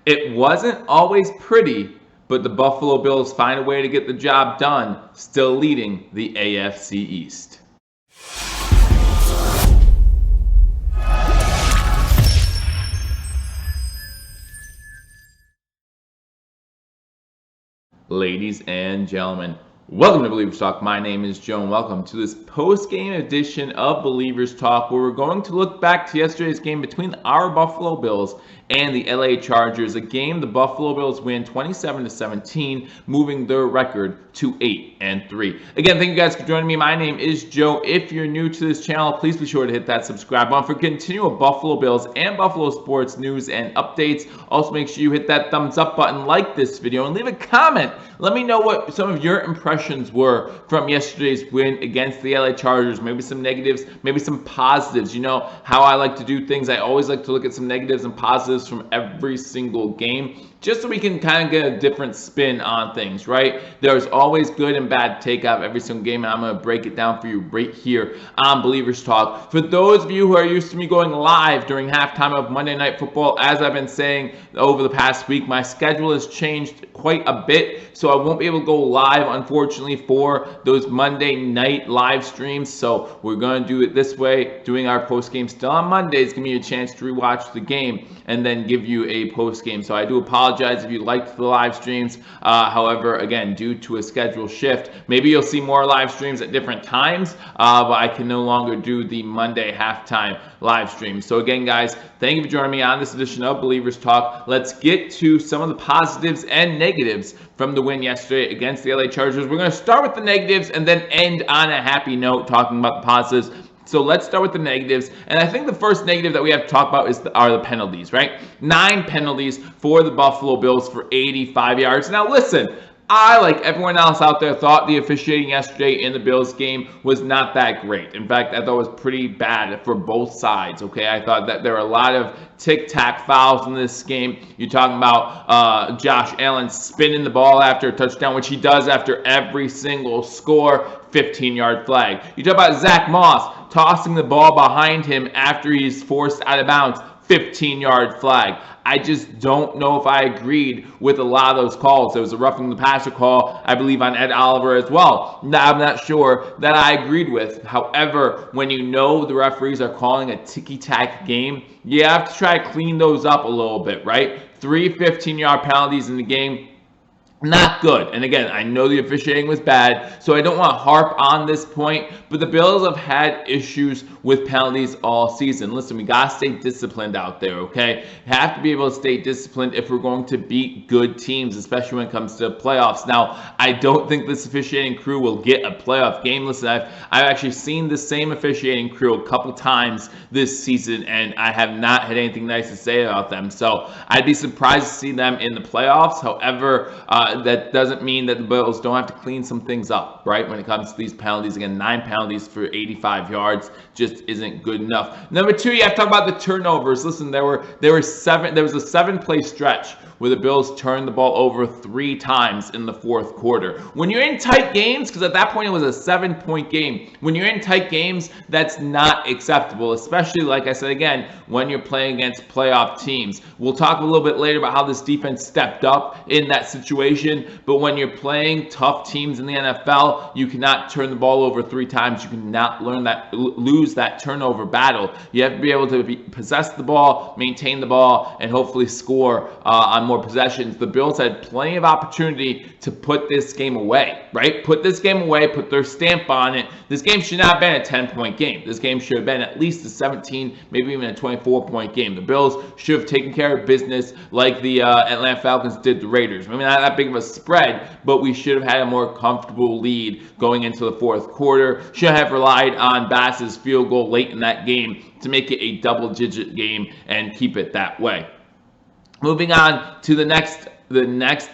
It wasn't always pretty, but the Buffalo Bills find a way to get the job done, still leading the AFC East. Ladies and gentlemen, welcome to Believers Talk. My name is Joe, and welcome to this post-game edition of Believers Talk, where we're going to look back to yesterday's game between our Buffalo Bills and the LA Chargers, a game the Buffalo Bills win 27-17, moving their record to 8-3. Again, thank you guys for joining me. My name is Joe. If you're new to this channel, please be sure to hit that subscribe button for continual Buffalo Bills and Buffalo sports news and updates. Also, make sure you hit that thumbs up button, like this video, and leave a comment. Let me know what some of your impressions were from yesterday's win against the LA Chargers. Maybe some negatives, maybe some positives. You know how I like to do things. I always like to look at some negatives and positives from every single game, just so we can kind of get a different spin on things, right? There's always good and bad take out of every single game, and I'm going to break it down for you right here on Believers Talk. For those of you who are used to me going live during halftime of Monday Night Football, as I've been saying over the past week, my schedule has changed quite a bit, so I won't be able to go live, unfortunately, for those Monday night live streams. So we're going to do it this way, doing our post game still on Mondays, give me a chance to rewatch the game and then give you a post game. So I do apologize if you liked the live streams. However, again, due to a schedule shift, maybe you'll see more live streams at different times, but I can no longer do the Monday halftime live stream. So again, guys, thank you for joining me on this edition of Believers Talk. Let's get to some of the positives and negatives from the win yesterday against the LA Chargers. We're going to start with the negatives and then end on a happy note talking about the positives. So let's start with the negatives. And I think the first negative that we have to talk about are the penalties, right? 9 penalties for the Buffalo Bills for 85 yards. Now listen, I, like everyone else out there, thought the officiating yesterday in the Bills game was not that great. In fact, I thought it was pretty bad for both sides, okay? I thought that there were a lot of tic-tac fouls in this game. You're talking about Josh Allen spinning the ball after a touchdown, which he does after every single score, 15-yard flag. You talk about Zach Moss tossing the ball behind him after he's forced out of bounds, 15-yard flag. I just don't know if I agreed with a lot of those calls. There was a roughing the passer call, I believe, on Ed Oliver as well. I'm not sure that I agreed with. However, when you know the referees are calling a ticky-tack game, you have to try to clean those up a little bit, right? 3 15-yard penalties in the game. Not good. And again, I know the officiating was bad, so I don't want to harp on this point, but the Bills have had issues with penalties all season. Listen, we got to stay disciplined out there, okay? Have to be able to stay disciplined if we're going to beat good teams, especially when it comes to playoffs. Now, I don't think this officiating crew will get a playoff game. Listen, I've actually seen the same officiating crew a couple times this season, and I have not had anything nice to say about them. So I'd be surprised to see them in the playoffs. However, that doesn't mean that the Bills don't have to clean some things up, right? When it comes to these penalties, again, 9 penalties for 85 yards just isn't good enough. Number 2, you have to talk about the turnovers. Listen, there was a 7-play stretch where the Bills turned the ball over 3 times in the fourth quarter. When you're in tight games, because at that point it was a 7-point game, when you're in tight games, that's not acceptable, especially, like I said again, when you're playing against playoff teams. We'll talk a little bit later about how this defense stepped up in that situation, but when you're playing tough teams in the NFL, you cannot turn the ball over 3 times. You cannot lose that turnover battle. You have to be able to possess the ball, maintain the ball, and hopefully score on more possessions. The Bills had plenty of opportunity to put this game away, right? Put this game away, put their stamp on it. This game should not have been a 10-point game. This game should have been at least a 17, maybe even a 24-point game. The Bills should have taken care of business like the Atlanta Falcons did the Raiders. I mean, not that big of a spread, but we should have had a more comfortable lead going into the fourth quarter. Should have relied on Bass's field goal late in that game to make it a double-digit game and keep it that way. Moving on to the next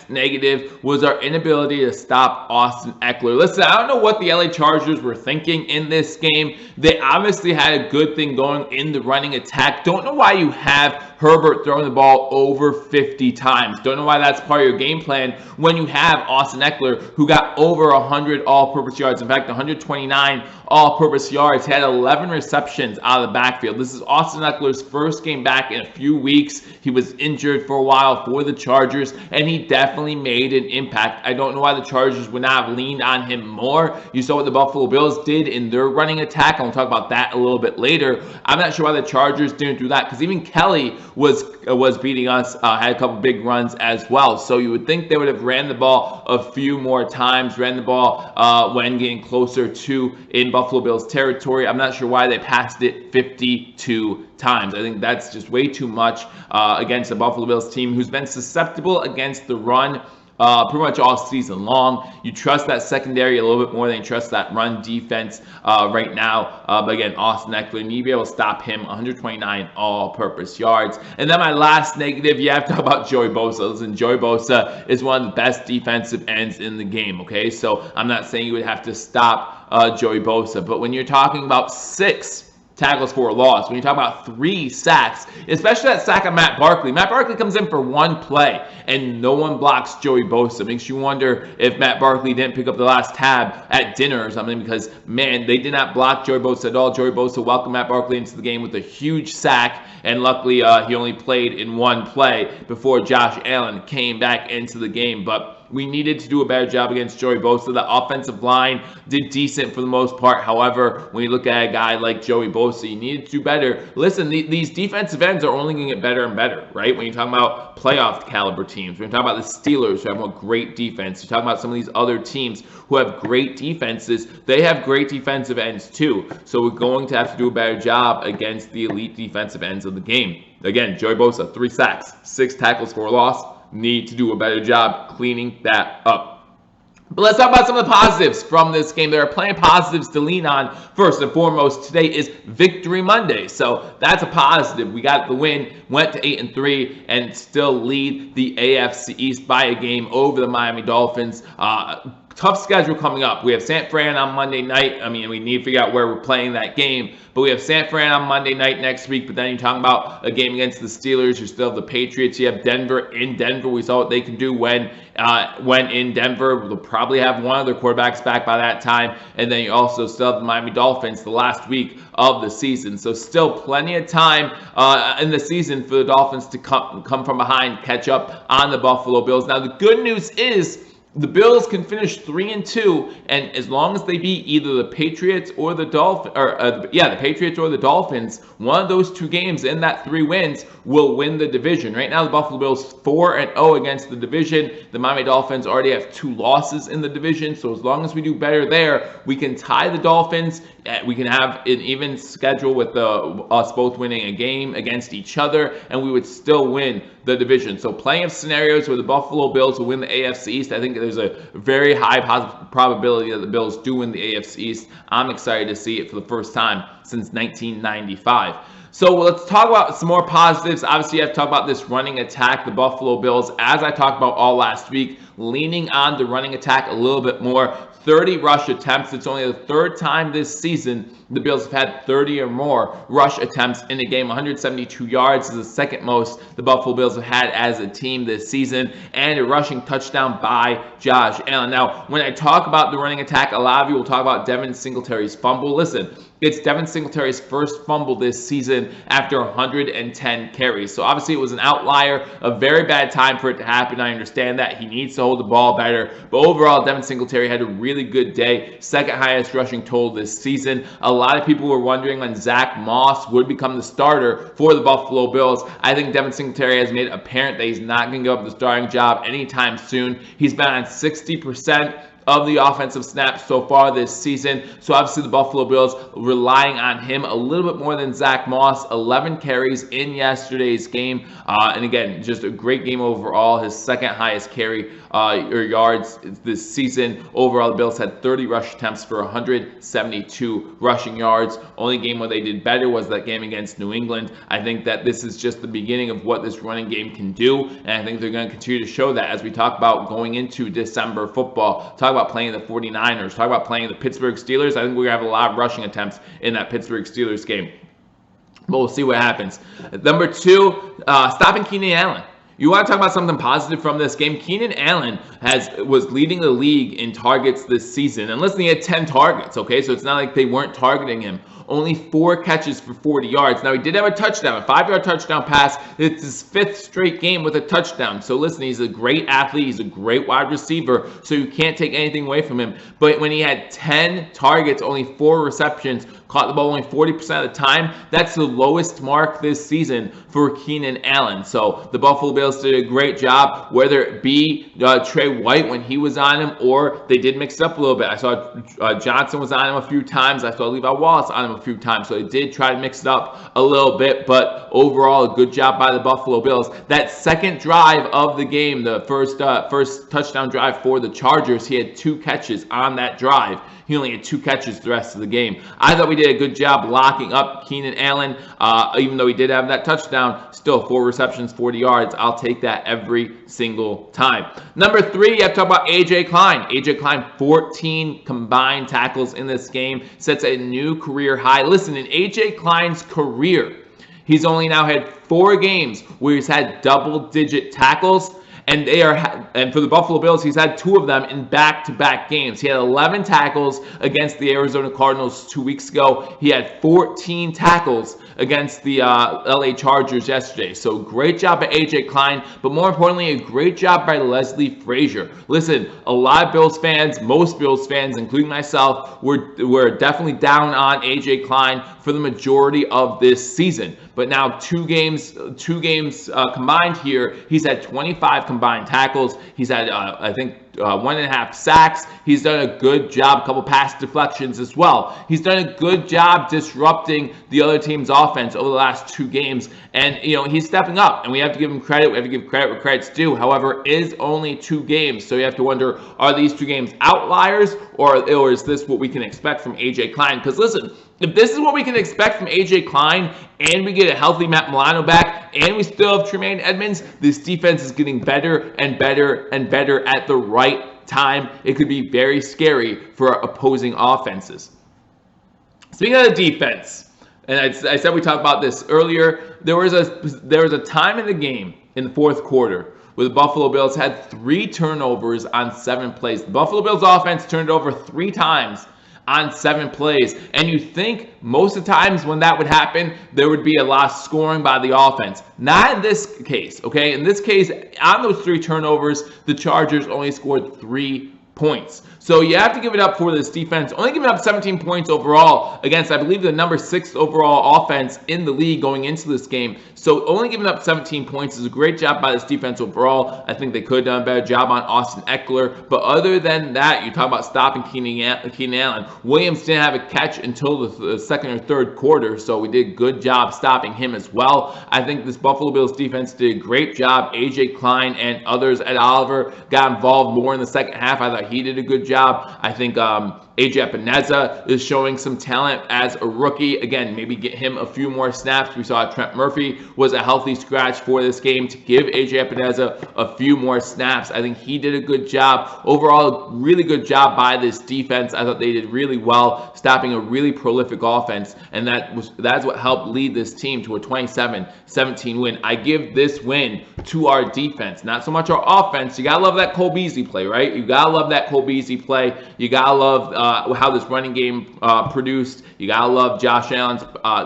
negative was our inability to stop Austin Eckler. Listen, I don't know what the LA Chargers were thinking in this game. They obviously had a good thing going in the running attack. Don't know why you have Herbert throwing the ball over 50 times. Don't know why that's part of your game plan when you have Austin Ekeler, who got over 100 all-purpose yards. In fact, 129 all-purpose yards. He had 11 receptions out of the backfield. This is Austin Ekeler's first game back in a few weeks. He was injured for a while for the Chargers, and he definitely made an impact. I don't know why the Chargers would not have leaned on him more. You saw what the Buffalo Bills did in their running attack. I'll talk about that a little bit later. I'm not sure why the Chargers didn't do that, because even Kelly was beating us, had a couple big runs as well. So you would think they would have ran the ball a few more times, ran the ball when getting closer to in Buffalo Bills territory. I'm not sure why they passed it 52 times. I think that's just way too much against the Buffalo Bills team, who's been susceptible against the run pretty much all season long. You trust that secondary a little bit more than you trust that run defense right now. But again, Austin Ekeler, you need to be able to stop him. 129 all-purpose yards. And then my last negative, you have to talk about Joey Bosa. Listen, Joey Bosa is one of the best defensive ends in the game, okay? So I'm not saying you would have to stop Joey Bosa, but when you're talking about 6 tackles for a loss, when you talk about 3 sacks, especially that sack of Matt Barkley. Matt Barkley comes in for 1 play, and no one blocks Joey Bosa. Makes you wonder if Matt Barkley didn't pick up the last tab at dinner or something, because, man, they did not block Joey Bosa at all. Joey Bosa welcomed Matt Barkley into the game with a huge sack, and luckily he only played in 1 play before Josh Allen came back into the game. But we needed to do a better job against Joey Bosa. The offensive line did decent for the most part. However, when you look at a guy like Joey Bosa, you needed to do better. Listen, these defensive ends are only going to get better and better, right? When you're talking about playoff caliber teams, when you're talking about the Steelers who have a great defense, you're talking about some of these other teams who have great defenses, they have great defensive ends too. So we're going to have to do a better job against the elite defensive ends of the game. Again, Joey Bosa, 3 sacks, 6 tackles for a loss. Need to do a better job cleaning that up. But let's talk about some of the positives from this game. There are plenty of positives to lean on. First and foremost, today is Victory Monday, so that's a positive. We got the win, went to 8-3, and still lead the AFC East by a game over the Miami Dolphins. Tough schedule coming up. We have San Fran on Monday night. I mean, we need to figure out where we're playing that game. But we have San Fran on Monday night next week. But then you're talking about a game against the Steelers. You still have the Patriots. You have Denver in Denver. We saw what they can do when in Denver. They'll probably have one of their quarterbacks back by that time. And then you also still have the Miami Dolphins the last week of the season. So still plenty of time in the season for the Dolphins to come from behind, catch up on the Buffalo Bills. Now, the good news is the Bills can finish 3-2, and as long as they beat either the Patriots or the the Patriots or the Dolphins, one of those 2 games in that 3 wins will win the division. Right now, the Buffalo Bills 4-0 against the division. The Miami Dolphins already have 2 losses in the division, so as long as we do better there, we can tie the Dolphins. We can have an even schedule with us both winning a game against each other, and we would still win the division. So plenty of scenarios where the Buffalo Bills will win the AFC East. I think there's a very high probability that the Bills do win the AFC East. I'm excited to see it for the first time since 1995. So let's talk about some more positives. Obviously, you have to talk about this running attack. The Buffalo Bills, as I talked about all last week, leaning on the running attack a little bit more. 30 rush attempts. It's only the 3rd time this season the Bills have had 30 or more rush attempts in a game. 172 yards is the 2nd most the Buffalo Bills have had as a team this season, and a rushing touchdown by Josh Allen. Now, when I talk about the running attack, a lot of you will talk about Devin Singletary's fumble. Listen, it's Devin Singletary's first fumble this season after 110 carries. So obviously it was an outlier, a very bad time for it to happen. I understand that. He needs to hold the ball better. But overall, Devin Singletary had a really good day. 2nd highest rushing total this season. A lot of people were wondering when Zach Moss would become the starter for the Buffalo Bills. I think Devin Singletary has made it apparent that he's not going to give up the starting job anytime soon. He's been on 60% of the offensive snaps so far this season. So obviously the Buffalo Bills relying on him a little bit more than Zach Moss. 11 carries in yesterday's game. And again, just a great game overall. His 2nd highest carry or yards this season. Overall, the Bills had 30 rush attempts for 172 rushing yards. Only game where they did better was that game against New England. I think that this is just the beginning of what this running game can do. And I think they're going to continue to show that as we talk about going into December football. Talk about playing the 49ers, talk about playing the Pittsburgh Steelers. I think we're going to have a lot of rushing attempts in that Pittsburgh Steelers game. but we'll see what happens. Number 2, stopping Keenan Allen. You want to talk about something positive from this game? Keenan Allen was leading the league in targets this season. And listen, he had 10 targets, okay? So it's not like they weren't targeting him. Only 4 catches for 40 yards. Now, he did have a touchdown, a 5-yard touchdown pass. It's his 5th straight game with a touchdown. So listen, he's a great athlete. He's a great wide receiver. So you can't take anything away from him. But when he had 10 targets, only 4 receptions, caught the ball only 40% of the time, that's the lowest mark this season for Keenan Allen. So the Buffalo Bills did a great job, whether it be Trey White when he was on him, or they did mix it up a little bit. I saw Johnson was on him a few times. I saw Levi Wallace on him a few times. So they did try to mix it up a little bit, but overall, a good job by the Buffalo Bills. That second drive of the game, the first touchdown drive for the Chargers, he had 2 catches on that drive. He only had 2 catches the rest of the game. I thought we did a good job locking up Keenan Allen, even though he did have that touchdown. Still, 4 receptions, 40 yards. I'll take that every single time. Number 3, you have to talk about A.J. Klein. A.J. Klein, 14 combined tackles in this game, sets a new career high. Listen, in A.J. Klein's career, he's only now had 4 games where he's had double-digit tackles. And for the Buffalo Bills, he's had 2 of them in back-to-back games. He had 11 tackles against the Arizona Cardinals 2 weeks ago. He had 14 tackles against the LA Chargers yesterday. So great job by A.J. Klein, but more importantly, a great job by Leslie Frazier. Listen, a lot of Bills fans, most Bills fans, including myself, were definitely down on A.J. Klein for the majority of this season. But now 2 games combined here, he's had 25 combined tackles. He's had, I think, 1.5 sacks. He's done a good job, a couple pass deflections as well. He's done a good job disrupting the other team's offense over the last 2 games. And, he's stepping up, and we have to give him credit. We have to give credit where credit's due. However, it is only 2 games. So you have to wonder, are these 2 games outliers, or is this what we can expect from A.J. Klein? Because listen, if this is what we can expect from A.J. Klein, and we get a healthy Matt Milano back, and we still have Tremaine Edmonds, this defense is getting better and better and better at the right time. It could be very scary for opposing offenses. Speaking of the defense, and I said we talked about this earlier, there was a time in the game in the 4th quarter where the Buffalo Bills had 3 turnovers on 7 plays. The Buffalo Bills offense turned over 3 times on 7 plays. And you think most of the times when that would happen, there would be a lot of scoring by the offense. Not in this case, okay? In this case, on those 3 turnovers, the Chargers only scored 3 points. So you have to give it up for this defense. Only giving up 17 points overall against, I believe, the number 6 overall offense in the league going into this game. So only giving up 17 points is a great job by this defense overall. I think they could have done a better job on Austin Eckler. But other than that, you talk about stopping Keenan Allen. Williams didn't have a catch until the 2nd or 3rd quarter, so we did a good job stopping him as well. I think this Buffalo Bills defense did a great job. A.J. Klein and others at Oliver got involved more in the second half. I thought he did a good job. I think A.J. Epineza is showing some talent as a rookie. Again, maybe get him a few more snaps. We saw Trent Murphy was a healthy scratch for this game to give A.J. Epineza a few more snaps. I think he did a good job. Overall, really good job by this defense. I thought they did really well, stopping a really prolific offense, and that's what helped lead this team to a 27-17 win. I give this win to our defense, not so much our offense. You gotta love that Cole Beasley play, right? You gotta love that Cole Beasley play. You gotta love how this running game produced. You gotta love Josh Allen's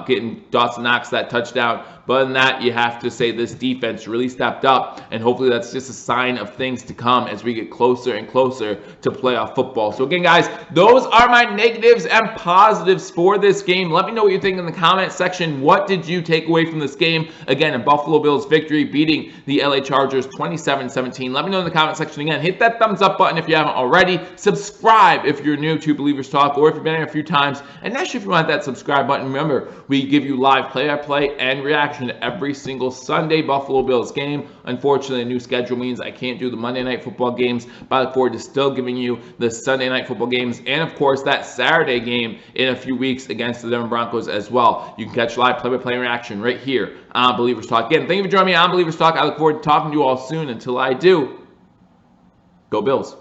getting Dawson Knox that touchdown. But other than that, you have to say this defense really stepped up, and hopefully that's just a sign of things to come as we get closer and closer to playoff football. So again, guys, those are my negatives and positives for this game. Let me know what you think in the comment section. What did you take away from this game? Again, a Buffalo Bills victory beating the LA Chargers 27-17. Let me know in the comment section. Again, hit that thumbs up button if you haven't already. Subscribe if you're new to Believers Talk, or if you've been here a few times. And actually, if you want that subscribe button, remember, we give you live play-by-play and reaction to every single Sunday Buffalo Bills game. Unfortunately, a new schedule means I can't do the Monday Night Football games, but I look forward to still giving you the Sunday Night Football games, and of course that Saturday game in a few weeks against the Denver Broncos as well. You can catch live play-by-play reaction right here on Believers Talk. Again, thank you for joining me on Believers Talk. I look forward to talking to you all soon. Until I do, go Bills.